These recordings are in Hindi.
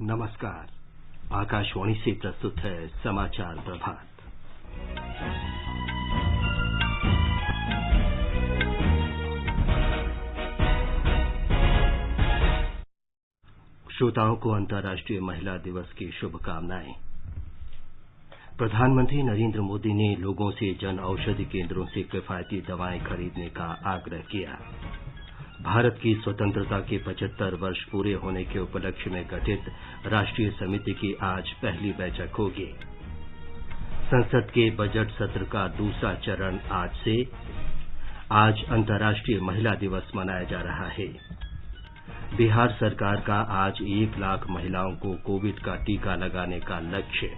नमस्कार। आकाशवाणी से प्रस्तुत है समाचार प्रभात। श्रोताओं को अंतर्राष्ट्रीय महिला दिवस की शुभकामनाएं। प्रधानमंत्री नरेंद्र मोदी ने लोगों से जन औषधि केंद्रों से किफायती दवाएं खरीदने का आग्रह किया। भारत की स्वतंत्रता के 75 वर्ष पूरे होने के उपलक्ष्य में गठित राष्ट्रीय समिति की आज पहली बैठक होगी। संसद के बजट सत्र का दूसरा चरण आज से। आज अंतर्राष्ट्रीय महिला दिवस मनाया जा रहा है। बिहार सरकार का आज 1 लाख महिलाओं को कोविड का टीका लगाने का लक्ष्य।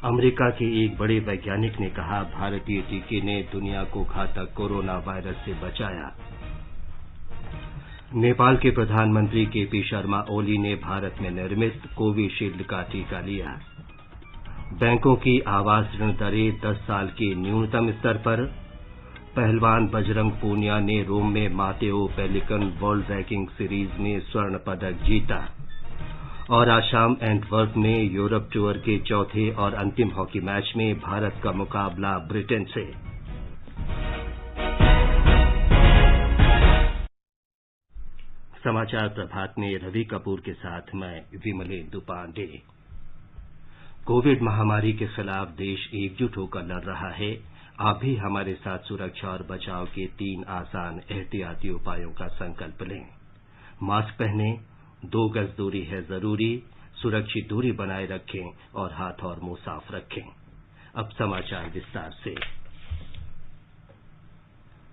अमेरिका के एक बड़े वैज्ञानिक ने कहा, भारतीय टीके ने दुनिया को घातक कोरोना वायरस से बचाया। नेपाल के प्रधानमंत्री केपी शर्मा ओली ने भारत में निर्मित कोविशील्ड का टीका लिया। बैंकों की आवास ऋण दरें 10 साल के न्यूनतम स्तर पर। पहलवान बजरंग पूनिया ने रोम में मातेओ पेलिकन वर्ल्ड रैंकिंग सीरीज में स्वर्ण पदक जीता। और आज शाम एंटवर्प में यूरोप टूर के चौथे और अंतिम हॉकी मैच में भारत का मुकाबला ब्रिटेन से। समाचार प्रभात में रवि कपूर के साथ मैं विमलेंदु पांडे। कोविड महामारी के खिलाफ देश एकजुट होकर लड़ रहा है। आप भी हमारे साथ सुरक्षा और बचाव के 3 आसान एहतियाती उपायों का संकल्प लें। मास्क पहनें, 2 गज दूरी है जरूरी, सुरक्षित दूरी बनाए रखें और हाथ और मुंह साफ रखें। अब समाचार विस्तार से।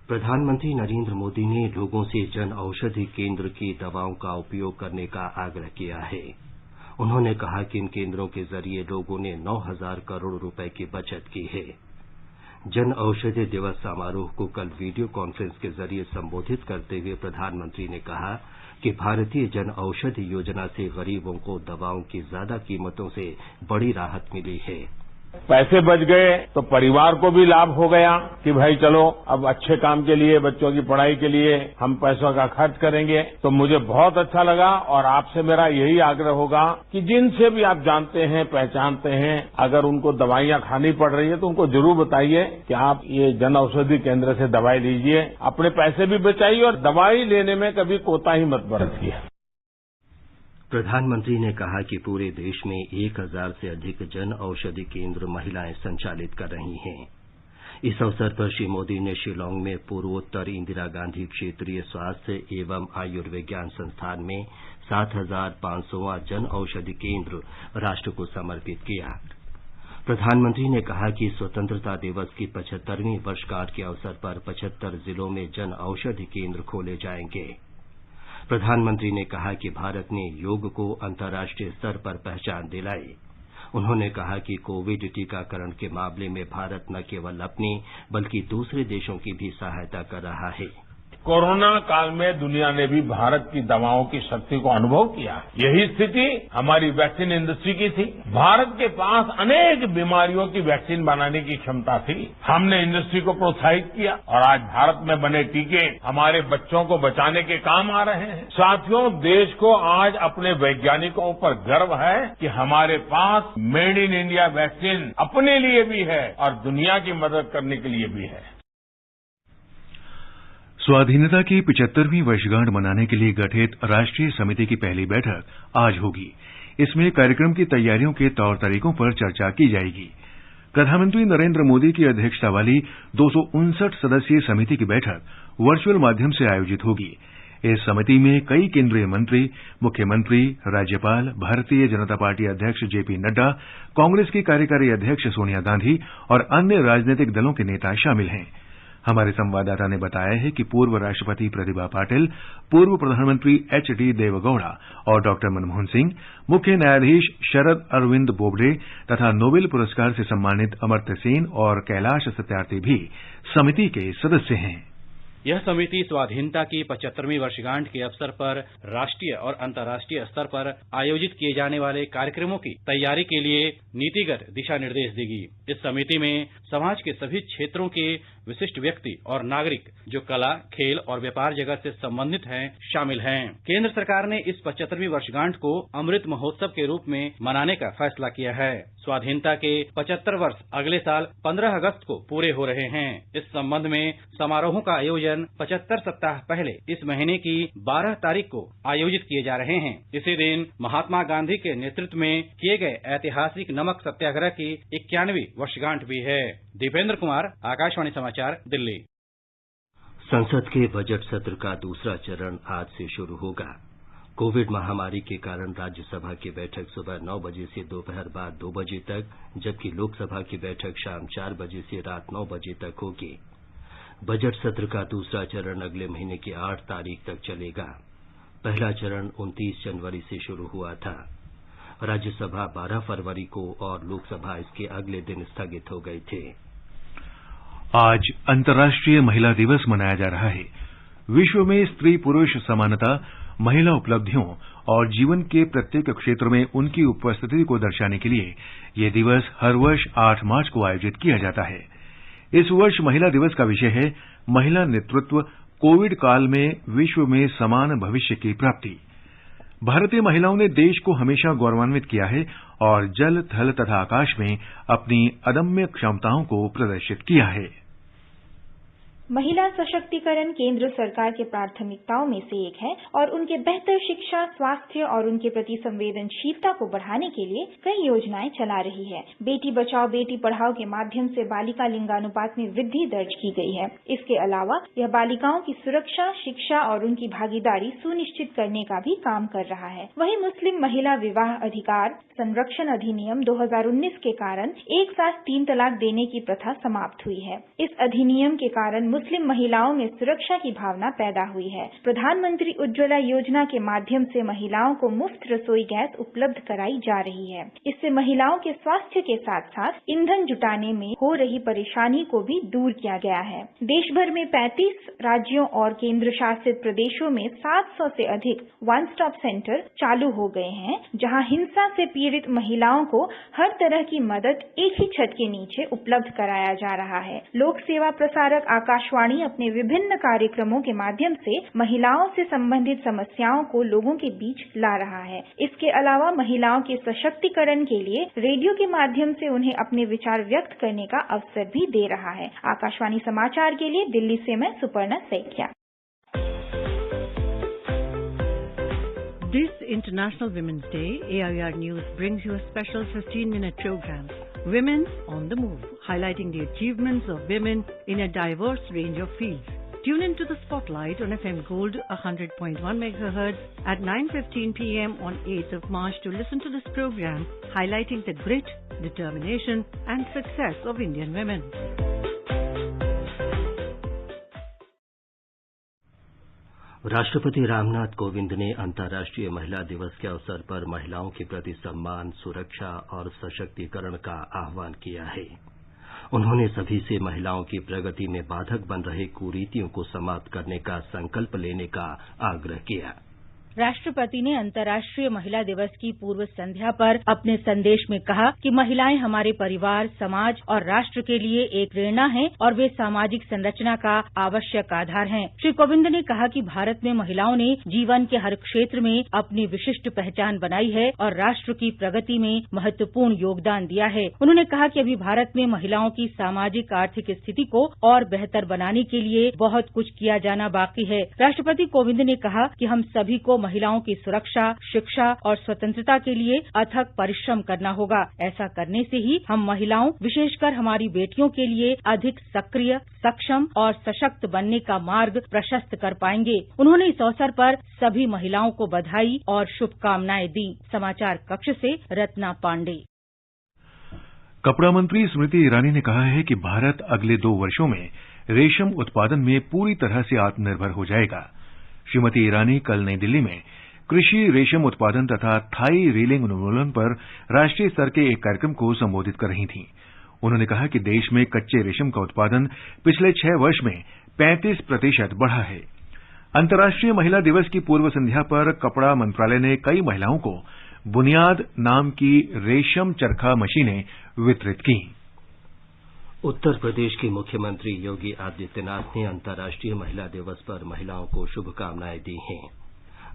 प्रधानमंत्री नरेंद्र मोदी ने लोगों से जन औषधि केंद्र की दवाओं का उपयोग करने का आग्रह किया है। उन्होंने कहा कि इन केंद्रों के जरिए लोगों ने 9,000 करोड़ रुपए की बचत की है। जन औषधि दिवस समारोह को कल वीडियो कॉन्फ्रेंस के जरिए संबोधित करते हुए प्रधानमंत्री ने कहा कि भारतीय जन औषधि योजना से गरीबों को दवाओं की ज्यादा कीमतों से बड़ी राहत मिली है। पैसे बच गए तो परिवार को भी लाभ हो गया कि भाई चलो अब अच्छे काम के लिए, बच्चों की पढ़ाई के लिए हम पैसों का खर्च करेंगे। तो मुझे बहुत अच्छा लगा और आपसे मेरा यही आग्रह होगा कि जिनसे भी आप जानते हैं, पहचानते हैं, अगर उनको दवाइयां खानी पड़ रही है तो उनको जरूर बताइए कि आप ये जन औषधि केंद्र से दवाई लीजिए, अपने पैसे भी बचाइए और दवाई लेने में कभी कोताही मत बरतिए। प्रधानमंत्री ने कहा कि पूरे देश में 1,000 से अधिक जन औषधि केंद्र महिलाएं संचालित कर रही हैं। इस अवसर पर श्री मोदी ने शिलांग में पूर्वोत्तर इंदिरा गांधी क्षेत्रीय स्वास्थ्य एवं आयुर्विज्ञान संस्थान में 7,500वां जन औषधि केंद्र राष्ट्र को समर्पित किया। प्रधानमंत्री ने कहा कि स्वतंत्रता दिवस की 75वीं वर्षगांठ के अवसर पर 75 जिलों में जन औषधि केंद्र खोले जाएंगे। प्रधानमंत्री ने कहा कि भारत ने योग को अंतर्राष्ट्रीय स्तर पर पहचान दिलाई। उन्होंने कहा कि कोविड टीकाकरण के मामले में भारत न केवल अपनी बल्कि दूसरे देशों की भी सहायता कर रहा है। कोरोना काल में दुनिया ने भी भारत की दवाओं की शक्ति को अनुभव किया। यही स्थिति हमारी वैक्सीन इंडस्ट्री की थी। भारत के पास अनेक बीमारियों की वैक्सीन बनाने की क्षमता थी। हमने इंडस्ट्री को प्रोत्साहित किया और आज भारत में बने टीके हमारे बच्चों को बचाने के काम आ रहे हैं। साथियों, देश को आज अपने वैज्ञानिकों पर गर्व है कि हमारे पास मेड इन इंडिया वैक्सीन अपने लिए भी है और दुनिया की मदद करने के लिए भी है। स्वाधीनता की 75वीं वर्षगांठ मनाने के लिए गठित राष्ट्रीय समिति की पहली बैठक आज होगी। इसमें कार्यक्रम की तैयारियों के तौर तरीकों पर चर्चा की जाएगी। प्रधानमंत्री नरेंद्र मोदी की अध्यक्षता वाली 259 सदस्यीय समिति की बैठक वर्चुअल माध्यम से आयोजित होगी। इस समिति में कई केंद्रीय मंत्री, मुख्यमंत्री, राज्यपाल, भारतीय जनता पार्टी अध्यक्ष जेपी नड्डा, कांग्रेस की कार्यकारी अध्यक्ष सोनिया गांधी और अन्य राजनीतिक दलों के नेता शामिल हैं। हमारे संवाददाता ने बताया है कि पूर्व राष्ट्रपति प्रतिभा पाटिल, पूर्व प्रधानमंत्री एचडी देवेगौड़ा और डॉक्टर मनमोहन सिंह, मुख्य न्यायाधीश शरद अरविंद बोबडे तथा नोबेल पुरस्कार से सम्मानित अमर्त्य सेन और कैलाश सत्यार्थी भी समिति के सदस्य हैं। यह समिति स्वाधीनता की 75वीं वर्षगांठ के अवसर पर राष्ट्रीय और अंतर्राष्ट्रीय स्तर पर आयोजित किए जाने वाले कार्यक्रमों की तैयारी के लिए नीतिगत दिशा निर्देश देगी। इस समिति में समाज के सभी क्षेत्रों के विशिष्ट व्यक्ति और नागरिक जो कला, खेल और व्यापार जगत से संबंधित हैं, शामिल हैं। केंद्र सरकार ने इस 75वीं वर्षगांठ को अमृत महोत्सव के रूप में मनाने का फैसला किया है। स्वाधीनता के 75 वर्ष अगले साल 15 अगस्त को पूरे हो रहे हैं। इस संबंध में समारोहों का आयोजन 75 सप्ताह पहले इस महीने की 12 तारीख को आयोजित किए जा रहे हैं। इसी दिन महात्मा गांधी के नेतृत्व में किए गए ऐतिहासिक नमक सत्याग्रह की 91वीं वर्षगांठ भी है। दीपेंद्र कुमार, आकाशवाणी समाचार, दिल्ली। संसद के बजट सत्र का दूसरा चरण आज से शुरू होगा। कोविड महामारी के कारण राज्यसभा की बैठक सुबह 9 बजे से दोपहर बाद 2 बजे तक, जबकि लोकसभा की बैठक शाम 4 बजे से रात 9 बजे तक होगी। बजट सत्र का दूसरा चरण अगले महीने की 8 तारीख तक चलेगा। पहला चरण 29 जनवरी से शुरू हुआ था। राज्यसभा 12 फरवरी को और लोकसभा इसके अगले दिन स्थगित हो गए थे। आज अंतर्राष्ट्रीय महिला दिवस मनाया जा रहा है। विश्व में स्त्री पुरुष समानता, महिला उपलब्धियों और जीवन के प्रत्येक क्षेत्र में उनकी उपस्थिति को दर्शाने के लिए ये दिवस हर वर्ष 8 मार्च को आयोजित किया जाता है। इस वर्ष महिला दिवस का विषय है महिला नेतृत्व, कोविड काल में विश्व में समान भविष्य की प्राप्ति। भारतीय महिलाओं ने देश को हमेशा गौरवान्वित किया है और जल, थल तथा आकाश में अपनी अदम्य क्षमताओं को प्रदर्शित किया है। महिला सशक्तिकरण केंद्र सरकार के प्राथमिकताओं में से एक है और उनके बेहतर शिक्षा, स्वास्थ्य और उनके प्रति संवेदनशीलता को बढ़ाने के लिए कई योजनाएं चला रही है। बेटी बचाओ बेटी पढ़ाओ के माध्यम से बालिका लिंगानुपात में वृद्धि दर्ज की गई है। इसके अलावा यह बालिकाओं की सुरक्षा, शिक्षा और उनकी भागीदारी सुनिश्चित करने का भी काम कर रहा है। वहीं मुस्लिम महिला विवाह अधिकार संरक्षण अधिनियम 2019 के कारण एक साथ 3 तलाक देने की प्रथा समाप्त हुई है। इस अधिनियम के कारण मुस्लिम महिलाओं में सुरक्षा की भावना पैदा हुई है। प्रधानमंत्री उज्ज्वला योजना के माध्यम से महिलाओं को मुफ्त रसोई गैस उपलब्ध कराई जा रही है। इससे महिलाओं के स्वास्थ्य के साथ साथ ईंधन जुटाने में हो रही परेशानी को भी दूर किया गया है। देश भर में 35 राज्यों और केंद्र शासित प्रदेशों में 700 से अधिक वन स्टॉप सेंटर चालू हो गए हैं, जहां हिंसा से पीड़ित महिलाओं को हर तरह की मदद एक ही छत के नीचे उपलब्ध कराया जा रहा है। लोक सेवा प्रसारक आकाशवाणी अपने विभिन्न कार्यक्रमों के माध्यम से महिलाओं से संबंधित समस्याओं को लोगों के बीच ला रहा है। इसके अलावा महिलाओं के सशक्तिकरण के लिए रेडियो के माध्यम से उन्हें अपने विचार व्यक्त करने का अवसर भी दे रहा है। आकाशवाणी समाचार के लिए दिल्ली से मैं Suparna Saikia. This International Women's Day, AIR News brings you a special 15-minute program, Women on the Move, highlighting the achievements of women in a diverse range of fields. Tune into the spotlight on FM Gold 100.1 MHz at 9:15 p.m. on 8th of March to listen to this program, highlighting the grit, determination and success of Indian women. राष्ट्रपति रामनाथ कोविंद ने अंतर्राष्ट्रीय महिला दिवस के अवसर पर महिलाओं के प्रति सम्मान, सुरक्षा और सशक्तिकरण का आह्वान किया है। उन्होंने सभी से महिलाओं की प्रगति में बाधक बन रहे कुरीतियों को समाप्त करने का संकल्प लेने का आग्रह किया। राष्ट्रपति ने अंतर्राष्ट्रीय महिला दिवस की पूर्व संध्या पर अपने संदेश में कहा कि महिलाएं हमारे परिवार, समाज और राष्ट्र के लिए एक प्रेरणा हैं और वे सामाजिक संरचना का आवश्यक आधार हैं। श्री कोविंद ने कहा कि भारत में महिलाओं ने जीवन के हर क्षेत्र में अपनी विशिष्ट पहचान बनाई है और राष्ट्र की प्रगति में महत्वपूर्ण योगदान दिया है। उन्होंने कहा कि अभी भारत में महिलाओं की सामाजिक आर्थिक स्थिति को और बेहतर बनाने के लिए बहुत कुछ किया जाना बाकी है। राष्ट्रपति कोविंद ने कहा कि हम सभी को महिलाओं की सुरक्षा, शिक्षा और स्वतंत्रता के लिए अथक परिश्रम करना होगा। ऐसा करने से ही हम महिलाओं, विशेषकर हमारी बेटियों के लिए अधिक सक्रिय, सक्षम और सशक्त बनने का मार्ग प्रशस्त कर पाएंगे। उन्होंने इस अवसर पर सभी महिलाओं को बधाई और शुभकामनाएं दी। समाचार कक्ष से रत्ना पांडे। कपड़ा मंत्री स्मृति ईरानी ने कहा है कि भारत अगले 2 वर्षों में रेशम उत्पादन में पूरी तरह से आत्मनिर्भर हो जाएगा। श्रीमती ईरानी कल नई दिल्ली में कृषि, रेशम उत्पादन तथा थाई रीलिंग उन्मूलन पर राष्ट्रीय स्तर के एक कार्यक्रम को संबोधित कर रही थीं। उन्होंने कहा कि देश में कच्चे रेशम का उत्पादन पिछले 6 वर्ष में 35% बढ़ा है। अंतर्राष्ट्रीय महिला दिवस की पूर्व संध्या पर कपड़ा मंत्रालय ने कई महिलाओं को बुनियाद नाम की रेशम चरखा मशीनें वितरित की। उत्तर प्रदेश के मुख्यमंत्री योगी आदित्यनाथ ने अंतर्राष्ट्रीय महिला दिवस पर महिलाओं को शुभकामनाएं दी हैं।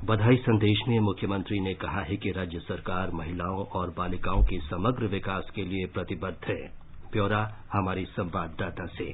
बधाई संदेश में मुख्यमंत्री ने कहा है कि राज्य सरकार महिलाओं और बालिकाओं के समग्र विकास के लिए प्रतिबद्ध है। ब्यौरा हमारी संवाददाता से।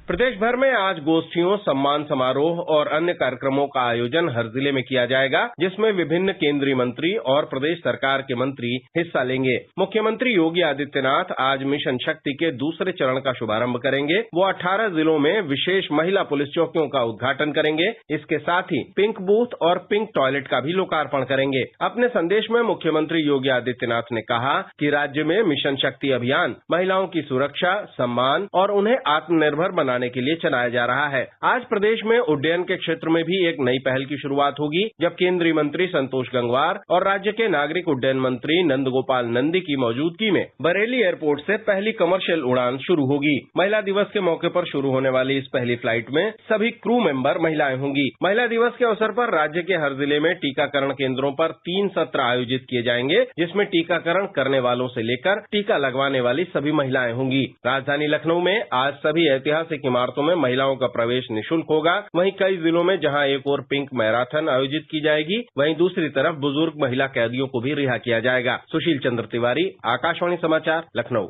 प्रदेश भर में आज गोष्ठियों, सम्मान समारोह और अन्य कार्यक्रमों का आयोजन हर जिले में किया जाएगा, जिसमें विभिन्न केंद्रीय मंत्री और प्रदेश सरकार के मंत्री हिस्सा लेंगे। मुख्यमंत्री योगी आदित्यनाथ आज मिशन शक्ति के दूसरे चरण का शुभारंभ करेंगे। वो 18 जिलों में विशेष महिला पुलिस चौकियों का उद्घाटन करेंगे। इसके साथ ही पिंक बूथ और पिंक टॉयलेट का भी लोकार्पण करेंगे। अपने संदेश में मुख्यमंत्री योगी आदित्यनाथ ने कहा कि राज्य में मिशन शक्ति अभियान महिलाओं की सुरक्षा, सम्मान और उन्हें आत्मनिर्भर बनाने के लिए चलाया जा रहा है। आज प्रदेश में उड्डयन के क्षेत्र में भी एक नई पहल की शुरुआत होगी, जब केंद्रीय मंत्री संतोष गंगवार और राज्य के नागरिक उड्डयन मंत्री नंदगोपाल नंदी की मौजूदगी में बरेली एयरपोर्ट से पहली कमर्शियल उड़ान शुरू होगी। महिला दिवस के मौके पर शुरू होने वाली इस पहली फ्लाइट में सभी क्रू मेंबर महिलाएं होंगी। महिला दिवस के अवसर पर राज्य के हर जिले में टीकाकरण केंद्रों पर 3 सत्र आयोजित किए जाएंगे, जिसमें टीकाकरण करने वालों से लेकर टीका लगवाने वाली सभी महिलाएं होंगी। राजधानी लखनऊ में आज सभी ऐतिहासिक इमारतों में महिलाओं का प्रवेश निःशुल्क होगा। वहीं कई जिलों में जहां एक और पिंक मैराथन आयोजित की जाएगी, वहीं दूसरी तरफ बुजुर्ग महिला कैदियों को भी रिहा किया जाएगा। सुशील चंद्र तिवारी, आकाशवाणी समाचार, लखनऊ।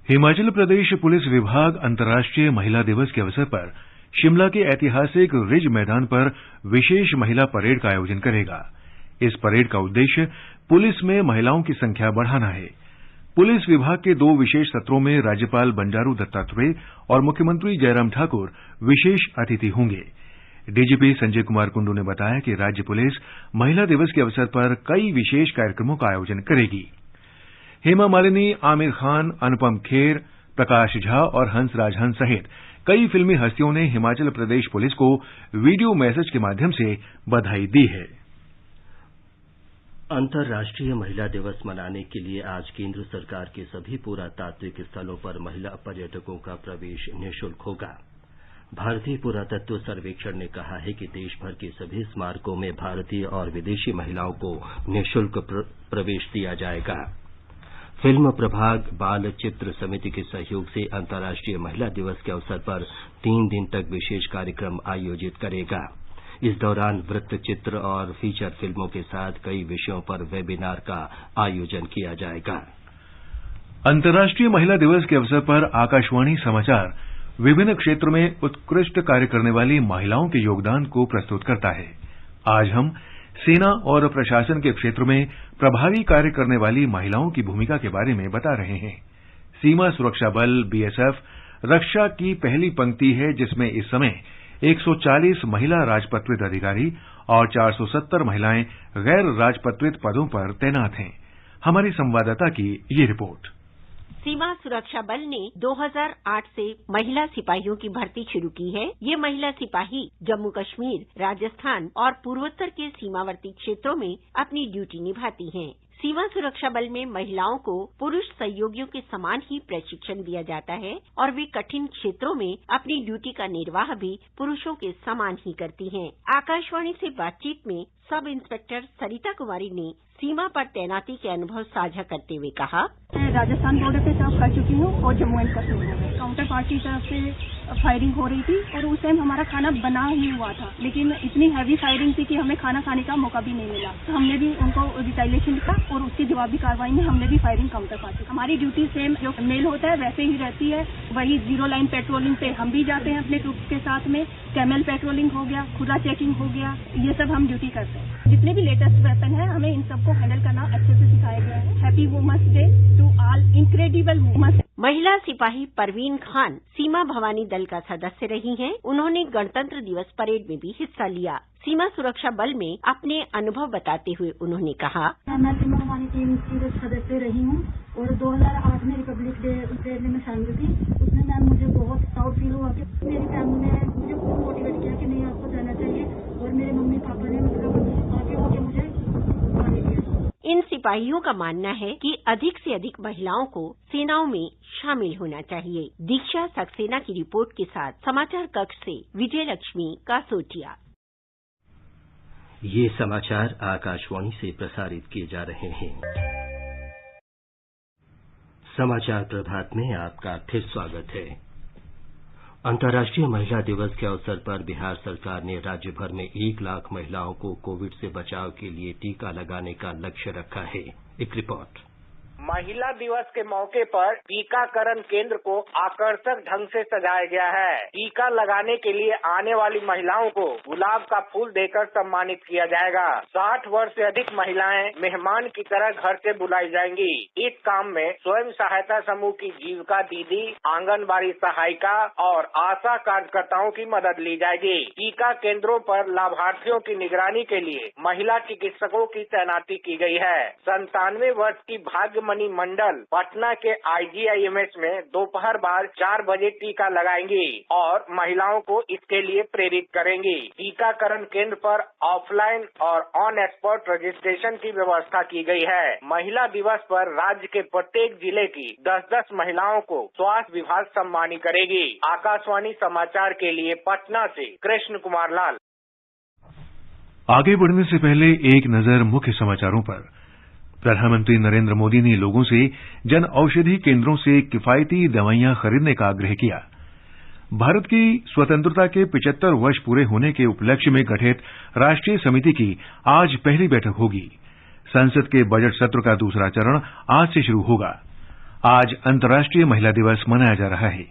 हिमाचल प्रदेश पुलिस विभाग अंतर्राष्ट्रीय महिला दिवस के अवसर पर शिमला के ऐतिहासिक रिज मैदान पर विशेष महिला परेड का आयोजन करेगा। इस परेड का उद्देश्य पुलिस में महिलाओं की संख्या बढ़ाना है। पुलिस विभाग के 2 विशेष सत्रों में राज्यपाल बंडारू दत्तात्रेय और मुख्यमंत्री जयराम ठाकुर विशेष अतिथि होंगे। डीजीपी संजय कुमार कुंडू ने बताया कि राज्य पुलिस महिला दिवस के अवसर पर कई विशेष कार्यक्रमों का आयोजन करेगी। हेमा मालिनी, आमिर खान, अनुपम खेर, प्रकाश झा और हंसराज हंस सहित कई फिल्मी हस्तियों ने हिमाचल प्रदेश पुलिस को वीडियो मैसेज के माध्यम से बधाई दी है। अंतर्राष्ट्रीय महिला दिवस मनाने के लिए आज केंद्र सरकार के सभी पुरातात्विक स्थलों पर महिला पर्यटकों का प्रवेश निःशुल्क होगा। भारतीय पुरातत्व सर्वेक्षण ने कहा है कि देश भर के सभी स्मारकों में भारतीय और विदेशी महिलाओं को निःशुल्क प्रवेश दिया जाएगा। फिल्म प्रभाग बाल चित्र समिति के सहयोग से अंतर्राष्ट्रीय महिला दिवस के अवसर पर 3 दिन तक विशेष कार्यक्रम आयोजित करेगा। इस दौरान वृत्त चित्र और फीचर फिल्मों के साथ कई विषयों पर वेबिनार का आयोजन किया जाएगा। अंतर्राष्ट्रीय महिला दिवस के अवसर पर आकाशवाणी समाचार विभिन्न क्षेत्र में उत्कृष्ट कार्य करने वाली महिलाओं के योगदान को प्रस्तुत करता है। आज हम सेना और प्रशासन के क्षेत्र में प्रभावी कार्य करने वाली महिलाओं की भूमिका के बारे में बता रहे हैं। सीमा सुरक्षा बल बीएसएफ रक्षा की पहली पंक्ति है, जिसमें इस समय 140 महिला राजपत्रित अधिकारी और 470 महिलाएं गैर राजपत्रित पदों पर तैनात हैं। हमारी संवाददाता की ये रिपोर्ट। सीमा सुरक्षा बल ने 2008 से महिला सिपाहियों की भर्ती शुरू की है। ये महिला सिपाही जम्मू कश्मीर, राजस्थान और पूर्वोत्तर के सीमावर्ती क्षेत्रों में अपनी ड्यूटी निभाती हैं। सीमा सुरक्षा बल में महिलाओं को पुरुष सहयोगियों के समान ही प्रशिक्षण दिया जाता है और वे कठिन क्षेत्रों में अपनी ड्यूटी का निर्वाह भी पुरुषों के समान ही करती हैं। आकाशवाणी से बातचीत में सब इंस्पेक्टर सरिता कुमारी ने सीमा पर तैनाती के अनुभव साझा करते हुए कहा, राजस्थान बॉर्डर पे सर्व कर चुकी हूँ और जम्मू एंड कश्मीर में काउंटर पार्टी तरफ से फायरिंग हो रही थी और उस टाइम हमारा खाना बना ही हुआ था, लेकिन इतनी हैवी फायरिंग थी कि हमें खाना खाने का मौका भी नहीं मिला। तो हमने भी उनको रिटाइलेशन लिखा और उसकी जवाबी कार्रवाई में हमने भी फायरिंग काउंटर पार्टी। हमारी ड्यूटी सेम जो मेल होता है वैसे ही रहती है। वही 0 लाइन पेट्रोलिंग पे हम भी जाते हैं अपने ट्रूप्स के साथ में। कैमल पेट्रोलिंग हो गया, खुला चेकिंग हो गया, ये सब हम ड्यूटी करते हैं। जितने भी लेटेस्ट वेपन है हमें इन सबको हैंडल करना अच्छे से सिखाया गया है। Happy women's day to all incredible women's. महिला सिपाही परवीन खान सीमा भवानी दल का सदस्य रही हैं। उन्होंने गणतंत्र दिवस परेड में भी हिस्सा लिया। सीमा सुरक्षा बल में अपने अनुभव बताते हुए उन्होंने कहा, मैं सीमा भवानी टीम की सदस्य रही हूँ और 2008 में रिपब्लिक डे परेड में शामिल थी। उसमें मैम मुझे बहुत प्राउड फील हुआ कि मेरी फैमिली ने मुझे बहुत मोटिवेट किया कि नहीं आपको जाना चाहिए और मेरे मम्मी पापा ने मतलब आगे होकर मुझे आगे किया। इन सिपाहियों का मानना है कि अधिक से अधिक महिलाओं को सेनाओं में शामिल होना चाहिए। दीक्षा सक्सेना की रिपोर्ट के साथ समाचार कक्ष से विजय लक्ष्मी कासोटिया। ये समाचार आकाशवाणी से प्रसारित किए जा रहे हैं। समाचार प्रभात में आपका फिर स्वागत है। अंतर्राष्ट्रीय महिला दिवस के अवसर पर बिहार सरकार ने राज्य भर में 1 लाख महिलाओं को कोविड से बचाव के लिए टीका लगाने का लक्ष्य रखा है। एक रिपोर्ट। महिला दिवस के मौके पर टीकाकरण केंद्र को आकर्षक ढंग से सजाया गया है। टीका लगाने के लिए आने वाली महिलाओं को गुलाब का फूल देकर सम्मानित किया जाएगा। 60 वर्ष से अधिक महिलाएं मेहमान की तरह घर से बुलाई जाएंगी। इस काम में स्वयं सहायता समूह की जीविका दीदी, आंगनबाड़ी सहायिका और आशा कार्यकर्ताओं की मदद ली जाएगी। टीका केंद्रों पर लाभार्थियों की निगरानी के लिए महिला चिकित्सकों की तैनाती की गई है। 97 वर्ष की भाग्यमणि मंडल पटना के IGIMS में दोपहर बाद 4 बजे टीका लगाएंगी और महिलाओं को इसके लिए प्रेरित करेंगी। टीकाकरण केंद्र पर ऑफलाइन और ऑन स्पॉट रजिस्ट्रेशन की व्यवस्था की गई है। महिला दिवस पर राज्य के प्रत्येक जिले की 10-10 महिलाओं को स्वास्थ्य विभाग सम्मानित करेगी। आकाशवाणी समाचार के लिए पटना से कृष्ण कुमार लाल। आगे बढ़ने से पहले एक नजर मुख्य समाचारों पर। प्रधानमंत्री नरेंद्र मोदी ने लोगों से जन औषधि केंद्रों से किफायती दवाइयां खरीदने का आग्रह किया। भारत की स्वतंत्रता के 75 वर्ष पूरे होने के उपलक्ष्य में गठित राष्ट्रीय समिति की आज पहली बैठक होगी। संसद के बजट सत्र का दूसरा चरण आज से शुरू होगा। आज अंतर्राष्ट्रीय महिला दिवस मनाया जा रहा है।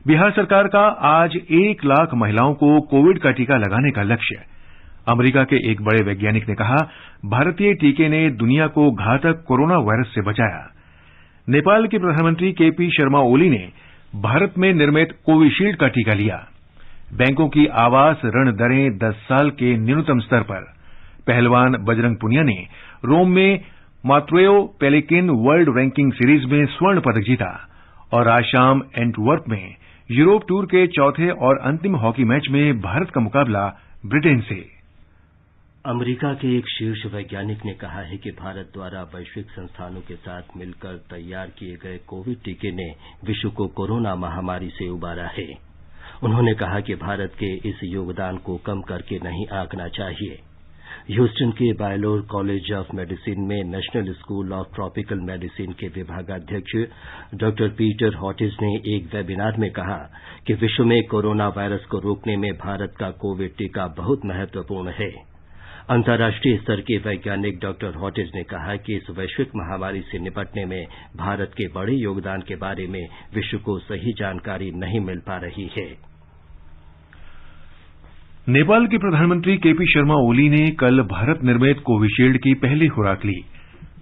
बिहार सरकार का आज 1 लाख महिलाओं को कोविड का टीका लगाने का लक्ष्य। अमेरिका के एक बड़े वैज्ञानिक ने कहा, भारतीय टीके ने दुनिया को घातक कोरोना वायरस से बचाया। नेपाल के प्रधानमंत्री KP शर्मा ओली ने भारत में निर्मित कोविशील्ड का टीका लिया। बैंकों की आवास ऋण दरें 10 साल के न्यूनतम स्तर पर। पहलवान बजरंग पुनिया ने रोम में मात्रेओ पेलेकिन वर्ल्ड रैंकिंग सीरीज में स्वर्ण पदक जीता। और आज शाम एंटवर्प में यूरोप टूर के चौथे और अंतिम हॉकी मैच में भारत का मुकाबला ब्रिटेन से। अमेरिका के एक शीर्ष वैज्ञानिक ने कहा है कि भारत द्वारा वैश्विक संस्थानों के साथ मिलकर तैयार किए गए कोविड टीके ने विश्व को कोरोना महामारी से उबारा है। उन्होंने कहा कि भारत के इस योगदान को कम करके नहीं आंकना चाहिए। ह्यूस्टन के बायलोर कॉलेज ऑफ मेडिसिन में national school of tropical medicine के विभागाध्यक्ष डॉ पीटर हॉटिस ने एक वेबिनार में कहा कि विश्व में कोरोना वायरस को रोकने में भारत का कोविड टीका बहुत महत्वपूर्ण है। अंतर्राष्ट्रीय स्तर के वैज्ञानिक डॉ हॉटिस ने कहा कि इस वैश्विक महामारी से निपटने में भारत के बड़े योगदान के बारे में विश्व को सही जानकारी नहीं मिल पा रही है। नेपाल के प्रधानमंत्री KP शर्मा ओली ने कल भारत निर्मित कोविशील्ड की पहली खुराक ली।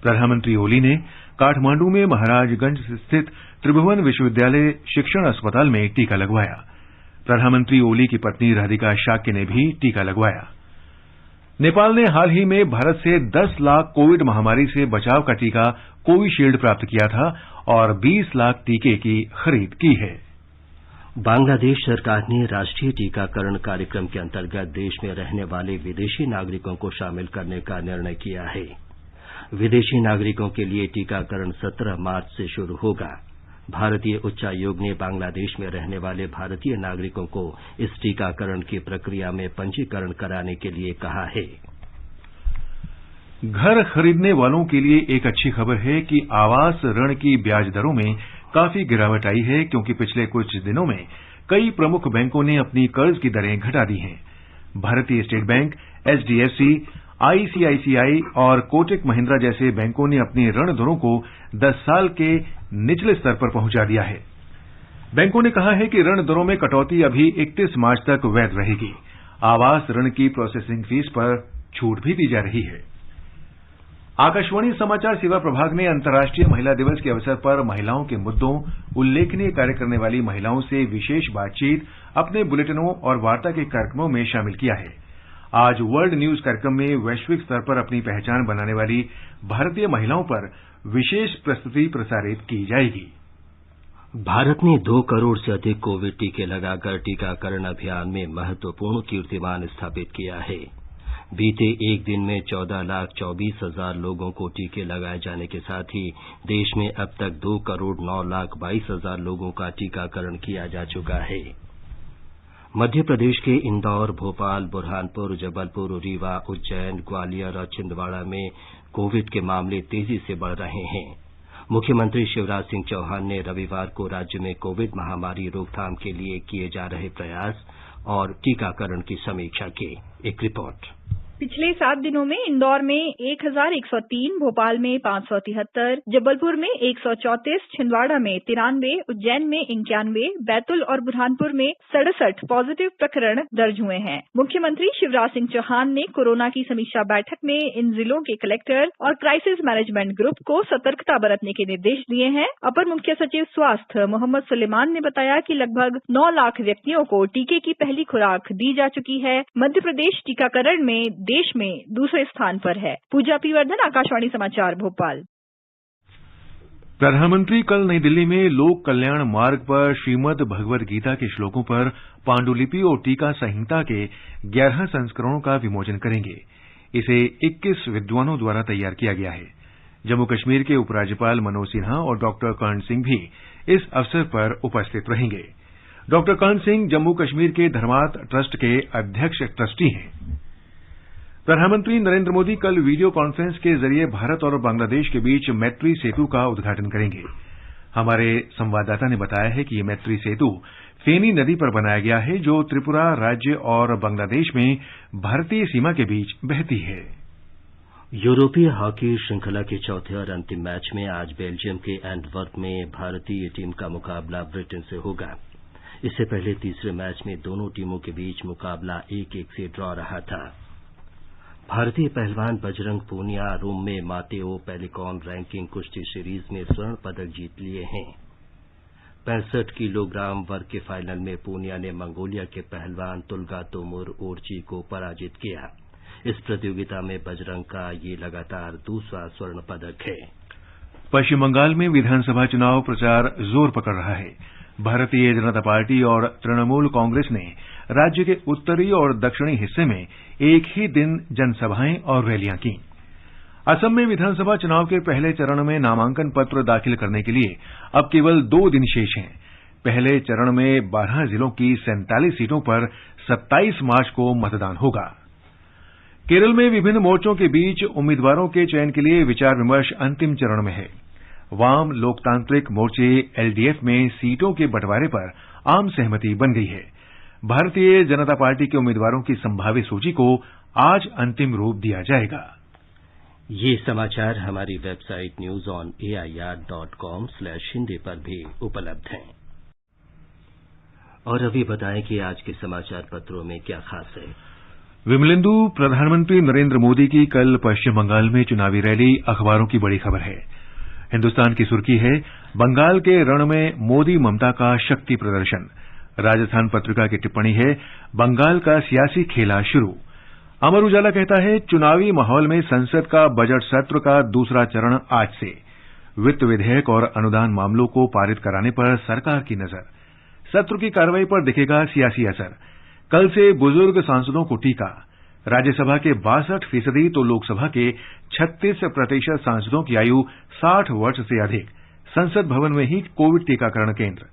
प्रधानमंत्री ओली ने काठमांडू में महाराजगंज स्थित त्रिभुवन विश्वविद्यालय शिक्षण अस्पताल में टीका लगवाया। प्रधानमंत्री ओली की पत्नी राधिका शाक्य ने भी टीका लगवाया। नेपाल ने हाल ही में भारत से 10 लाख कोविड महामारी से बचाव का टीका कोविशील्ड प्राप्त किया था और 20 लाख टीके की खरीद की है। बांग्लादेश सरकार ने राष्ट्रीय टीकाकरण कार्यक्रम के अंतर्गत देश में रहने वाले विदेशी नागरिकों को शामिल करने का निर्णय किया है। विदेशी नागरिकों के लिए टीकाकरण 17 मार्च से शुरू होगा। भारतीय उच्चायोग ने बांग्लादेश में रहने वाले भारतीय नागरिकों को इस टीकाकरण की प्रक्रिया में पंजीकरण कराने के लिए कहा है। घर खरीदने वालों के लिए एक अच्छी खबर है कि आवास ऋण की ब्याज दरों में काफी गिरावट आई है, क्योंकि पिछले कुछ दिनों में कई प्रमुख बैंकों ने अपनी कर्ज की दरें घटा दी हैं। भारतीय स्टेट बैंक, HDFC, ICICI और कोटक महिंद्रा जैसे बैंकों ने अपनी ऋण दरों को 10 साल के निचले स्तर पर पहुंचा दिया है। बैंकों ने कहा है कि ऋण दरों में कटौती अभी 31 मार्च तक वैध रहेगी। आवास ऋण की प्रोसेसिंग फीस पर छूट भी दी जा रही है। आकाशवाणी समाचार सेवा प्रभाग ने अंतर्राष्ट्रीय महिला दिवस के अवसर पर महिलाओं के मुद्दों, उल्लेखनीय कार्य करने वाली महिलाओं से विशेष बातचीत अपने बुलेटिनों और वार्ता के कार्यक्रमों में शामिल किया है। आज वर्ल्ड न्यूज कार्यक्रम में वैश्विक स्तर पर अपनी पहचान बनाने वाली भारतीय महिलाओं पर विशेष प्रस्तुति प्रसारित की जाएगी। भारत ने 2 करोड़ से अधिक कोविड टीके लगाकर टीकाकरण अभियान में महत्वपूर्ण कीर्तिमान स्थापित किया है। बीते एक दिन में 14,24,000 लोगों को टीके लगाए जाने के साथ ही देश में अब तक 2,09,22,000 लोगों का टीकाकरण किया जा चुका है। मध्य प्रदेश के इंदौर, भोपाल, बुरहानपुर, जबलपुर, रीवा, उज्जैन, ग्वालियर और छिंदवाड़ा में कोविड के मामले तेजी से बढ़ रहे हैं। मुख्यमंत्री शिवराज सिंह चौहान ने रविवार को राज्य में कोविड महामारी रोकथाम के लिए किए जा रहे प्रयास और टीकाकरण की समीक्षा की। एक रिपोर्ट। पिछले 7 दिनों में इंदौर में 1103, भोपाल में 573, जबलपुर में 134, छिंदवाड़ा में 93, उज्जैन में 91, बैतुल और बुरहानपुर में 67 पॉजिटिव प्रकरण दर्ज हुए हैं। मुख्यमंत्री शिवराज सिंह चौहान ने कोरोना की समीक्षा बैठक में इन जिलों के कलेक्टर और क्राइसिस मैनेजमेंट ग्रुप को सतर्कता बरतने के निर्देश दिए हैं। अपर मुख्य सचिव स्वास्थ्य मोहम्मद सुलेमान ने बताया कि लगभग 9 लाख व्यक्तियों को टीके की पहली खुराक दी जा चुकी है। मध्य प्रदेश टीकाकरण में देश में दूसरे स्थान पर है। पूजा पीवर्धन, आकाशवाणी समाचार, भोपाल। प्रधानमंत्री कल नई दिल्ली में लोक कल्याण मार्ग पर श्रीमद् भगवद गीता के श्लोकों पर पांडुलिपि और टीका संहिता के 11 संस्करणों का विमोचन करेंगे। इसे 21 विद्वानों द्वारा तैयार किया गया है। जम्मू कश्मीर के उपराज्यपाल मनोज सिन्हा और डॉक्टर कर्ण सिंह भी इस अवसर पर उपस्थित रहेंगे। डॉक्टर कर्ण सिंह जम्मू कश्मीर के धर्मार्थ ट्रस्ट के अध्यक्ष ट्रस्टी हैं। प्रधानमंत्री नरेंद्र मोदी कल वीडियो कॉन्फ्रेंस के जरिए भारत और बांग्लादेश के बीच मैत्री सेतु का उद्घाटन करेंगे। हमारे संवाददाता ने बताया है कि ये मैत्री सेतु फेनी नदी पर बनाया गया है, जो त्रिपुरा राज्य और बांग्लादेश में भारतीय सीमा के बीच बहती है। यूरोपीय हॉकी श्रृंखला के चौथे और अंतिम मैच में आज बेल्जियम के एंटवर्प में भारतीय टीम का मुकाबला ब्रिटेन से होगा। इससे पहले तीसरे मैच में दोनों टीमों के बीच मुकाबला 1-1 से ड्रॉ रहा था। भारतीय पहलवान बजरंग पूनिया रोम में मातेओ पेलिकॉन रैंकिंग कुश्ती सीरीज में स्वर्ण पदक जीत लिए हैं। 65 किलोग्राम वर्ग के फाइनल में पूनिया ने मंगोलिया के पहलवान तुल्गातोमुर ओर्ची को पराजित किया। इस प्रतियोगिता में बजरंग का ये लगातार दूसरा स्वर्ण पदक है। पश्चिम बंगाल में विधानसभा चुनाव प्रचार जोर पकड़ रहा है। भारतीय जनता पार्टी और तृणमूल कांग्रेस ने राज्य के उत्तरी और दक्षिणी हिस्से में एक ही दिन जनसभाएं और रैलियां की। असम में विधानसभा चुनाव के पहले चरण में नामांकन पत्र दाखिल करने के लिए अब केवल 2 दिन शेष हैं। पहले चरण में 12 जिलों की 47 सीटों पर 27 मार्च को मतदान होगा। केरल में विभिन्न मोर्चों के बीच उम्मीदवारों के चयन के लिए विचार विमर्श अंतिम चरण में है। वाम लोकतांत्रिक मोर्चे एलडीएफ में सीटों के बंटवारे पर आम सहमति बन गई है। भारतीय जनता पार्टी के उम्मीदवारों की संभावित सूची को आज अंतिम रूप दिया जाएगा। ये समाचार हमारी वेबसाइट newsonair.com/hindi पर भी उपलब्ध हैं। और अभी बताएं कि आज के समाचार पत्रों में क्या खास है। विमलेंदु, प्रधानमंत्री नरेंद्र मोदी की कल पश्चिम बंगाल में चुनावी रैली अखबारों की बड़ी खबर है। हिन्दुस्तान की सुर्खी है, बंगाल के रण में मोदी ममता का शक्ति प्रदर्शन। राजस्थान पत्रिका की टिप्पणी है, बंगाल का सियासी खेला शुरू। अमर उजाला कहता है, चुनावी माहौल में संसद का बजट सत्र का दूसरा चरण आज से। वित्त विधेयक और अनुदान मामलों को पारित कराने पर सरकार की नजर। सत्र की कार्रवाई पर दिखेगा सियासी असर। कल से बुजुर्ग सांसदों को टीका। राज्यसभा के 62% तो लोकसभा के 36% सांसदों की आयु 60 वर्ष से अधिक। संसद भवन में ही कोविड टीकाकरण केंद्र।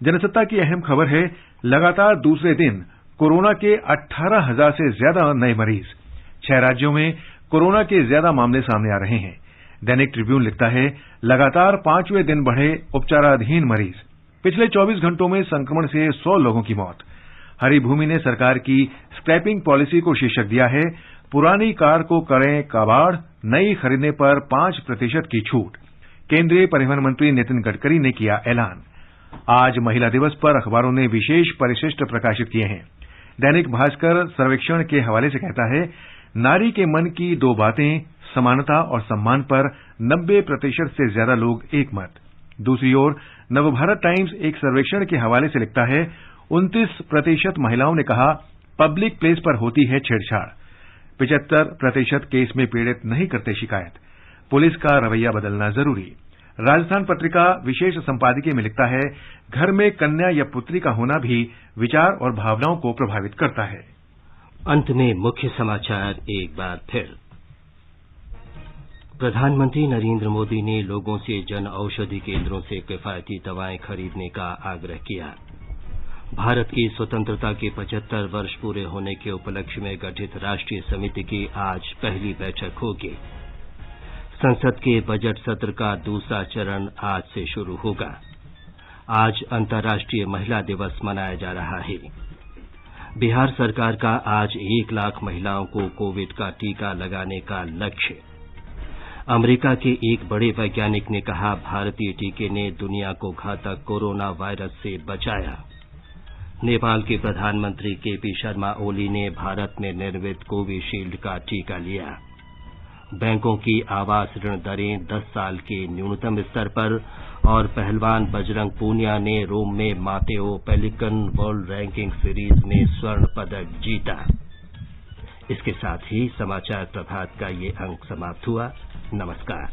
जनसत्ता की अहम खबर है, लगातार दूसरे दिन कोरोना के 18,000 से ज्यादा नए मरीज। 6 राज्यों में कोरोना के ज्यादा मामले सामने आ रहे हैं। दैनिक ट्रिब्यून लिखता है, लगातार 5वें दिन बढ़े उपचाराधीन मरीज। पिछले 24 घंटों में संक्रमण से 100 लोगों की मौत। हरिभूमि ने सरकार की स्क्रैपिंग पॉलिसी को शीर्षक दिया है, पुरानी कार को करें कबाड़, नई खरीदने पर 5% की छूट। केंद्रीय परिवहन मंत्री नितिन गडकरी ने किया ऐलान। आज महिला दिवस पर अखबारों ने विशेष परिशिष्ट प्रकाशित किए हैं। दैनिक भास्कर सर्वेक्षण के हवाले से कहता है, नारी के मन की 2 बातें, समानता और सम्मान पर 90% से ज्यादा लोग एकमत। दूसरी ओर नवभारत टाइम्स एक सर्वेक्षण के हवाले से लिखता है, 29% महिलाओं ने कहा पब्लिक प्लेस पर होती है छेड़छाड़। 75% केस में पीड़ित नहीं करते शिकायत। पुलिस का रवैया बदलना जरूरी। राजस्थान पत्रिका विशेष संपादकीय में लिखता है, घर में कन्या या पुत्री का होना भी विचार और भावनाओं को प्रभावित करता है। अंत में मुख्य समाचार एक बार फिर। प्रधानमंत्री नरेंद्र मोदी ने लोगों से जन औषधि केंद्रों से किफायती दवाएं खरीदने का आग्रह किया। भारत की स्वतंत्रता के 75 वर्ष पूरे होने के उपलक्ष्य में गठित राष्ट्रीय समिति की आज पहली बैठक होगी। संसद के बजट सत्र का दूसरा चरण आज से शुरू होगा। आज अंतर्राष्ट्रीय महिला दिवस मनाया जा रहा है। बिहार सरकार का आज 1 लाख महिलाओं को कोविड का टीका लगाने का लक्ष्य। अमेरिका के एक बड़े वैज्ञानिक ने कहा, भारतीय टीके ने दुनिया को घातक कोरोना वायरस से बचाया। नेपाल के प्रधानमंत्री केपी शर्मा ओली ने भारत में निर्मित कोविशील्ड का टीका लिया। बैंकों की आवास ऋण दरें 10 साल के न्यूनतम स्तर पर और पहलवान बजरंग पूनिया ने रोम में मातेओ पेलिकन वर्ल्ड रैंकिंग सीरीज में स्वर्ण पदक जीता। इसके साथ ही समाचार प्रभात का ये अंक समाप्त हुआ। नमस्कार।